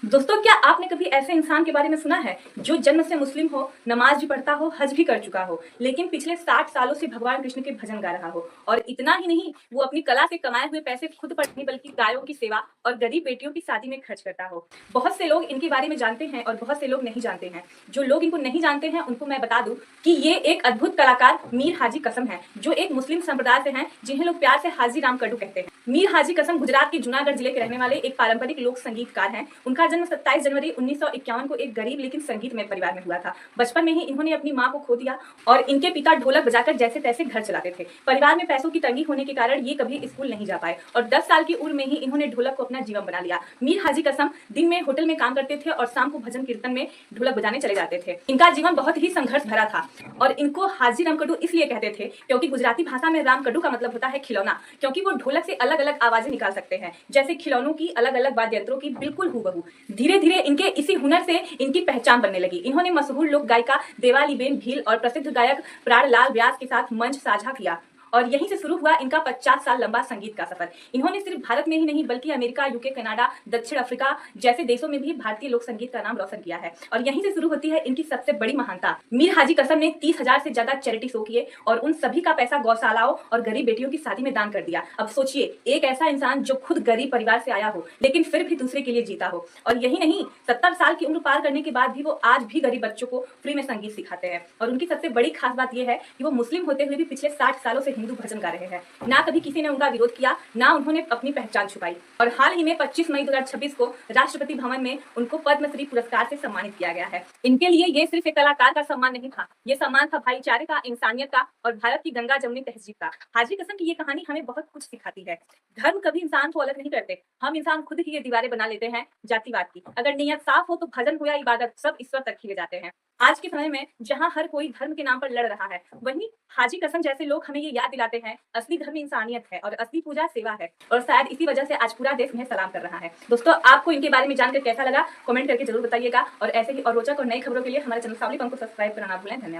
दोस्तों, क्या आपने कभी ऐसे इंसान के बारे में सुना है जो जन्म से मुस्लिम हो, नमाज भी पढ़ता हो, हज भी कर चुका हो, लेकिन पिछले 60 सालों से भगवान कृष्ण के भजन गा रहा हो? और इतना ही नहीं, वो अपनी कला से कमाए हुए पैसे खुद पर नहीं बल्कि गायों की सेवा और गरीब बेटियों की शादी में खर्च करता हो। बहुत से लोग इनके बारे में जानते हैं और बहुत से लोग नहीं जानते हैं। जो लोग इनको नहीं जानते हैं उनको मैं बता दूं कि ये एक अद्भुत कलाकार मीर हाजी कसम है, जो एक मुस्लिम संप्रदाय से हैं, जिन्हें लोग प्यार से हाजी राम कड्डू कहते हैं। मीर हाजी कसम गुजरात के जूनागढ़ जिले के रहने वाले एक पारंपरिक लोक संगीतकार हैं। उनका जन्म 27 जनवरी 1951 को एक गरीब लेकिन संगीतमय परिवार में हुआ था। बचपन में ही इन्होंने अपनी मां को खो दिया और इनके पिता ढोलक बजाकर जैसे तैसे घर चलाते थे। परिवार में पैसों की तंगी होने के कारण ये कभी स्कूल नहीं जा पाए और 10 साल की उम्र में ही इन्होंने ढोलक को अपना जीवन बना लिया। मीर हाजी कसम दिन में होटल में काम करते थे और शाम को भजन कीर्तन में ढोलक बजाने चले जाते थे। इनका जीवन बहुत ही संघर्ष भरा था और इनको हाजी राम कड्डू इसलिए कहते थे क्योंकि गुजराती भाषा में राम कड्डू का मतलब होता है खिलौना, क्योंकि वो ढोलक से अलग अलग आवाजें निकाल सकते हैं, जैसे खिलौनों की अलग अलग वाद्य यंत्रों की बिल्कुल हूबहू। धीरे धीरे इनके इसी हुनर से इनकी पहचान बनने लगी। इन्होंने मशहूर लोक गायिका देवालीबेन भील और प्रसिद्ध गायक प्राणलाल व्यास के साथ मंच साझा किया और यहीं से शुरू हुआ इनका 50 साल लंबा संगीत का सफर। इन्होंने सिर्फ भारत में ही नहीं बल्कि अमेरिका, यूके, कनाडा, दक्षिण अफ्रीका जैसे देशों में भी भारतीय लोक संगीत का नाम रोशन किया है और यहीं से शुरू होती है इनकी सबसे बड़ी महानता। मीर हाजी कसम ने 30,000 से ज्यादा चैरिटी शो किए और उन सभी का पैसा गौशालाओं और गरीब बेटियों की शादी में दान कर दिया। अब सोचिए, एक ऐसा इंसान जो खुद गरीब परिवार से आया हो लेकिन फिर भी दूसरे के लिए जीता हो। और यही नहीं, 70 साल की उम्र पार करने के बाद भी वो आज भी गरीब बच्चों को फ्री में संगीत सिखाते हैं। और उनकी सबसे बड़ी खास बात यह है कि वो मुस्लिम होते हुए भी पिछले 60 सालों से हिंदू भजन गा रहे हैं। ना कभी किसी ने उनका विरोध किया, ना उन्होंने अपनी पहचान छुपाई। और हाल ही में 25 मई 2026 को राष्ट्रपति भवन में उनको पद्मश्री पुरस्कार से सम्मानित किया गया है। इनके लिए ये सिर्फ एक कलाकार का सम्मान नहीं था, ये सम्मान था भाईचारे का, इंसानियत का और भारत की गंगा जमुनी तहजीब का। हाजी कसम की ये कहानी हमें बहुत कुछ सिखाती है। धर्म कभी इंसान को अलग नहीं करते, हम इंसान खुद ही ये दीवारें बना लेते हैं जातिवाद की। अगर नीयत साफ हो तो भजन हो या इबादत, सब ईश्वर तक खींचे जाते हैं। आज के समय में जहां हर कोई धर्म के नाम पर लड़ रहा है, वहीं हाजी कसम जैसे लोग हमें ये याद दिलाते हैं असली धर्म इंसानियत है और असली पूजा सेवा है। और शायद इसी वजह से आज पूरा देश उन्हें सलाम कर रहा है। दोस्तों, आपको इनके बारे में जानकर कैसा लगा कमेंट करके जरूर बताइएगा और ऐसे ही और रोचक और नई खबरों के लिए हमारे चैनल फैमिली को सब्सक्राइब करना ना भूलें। धन्यवाद।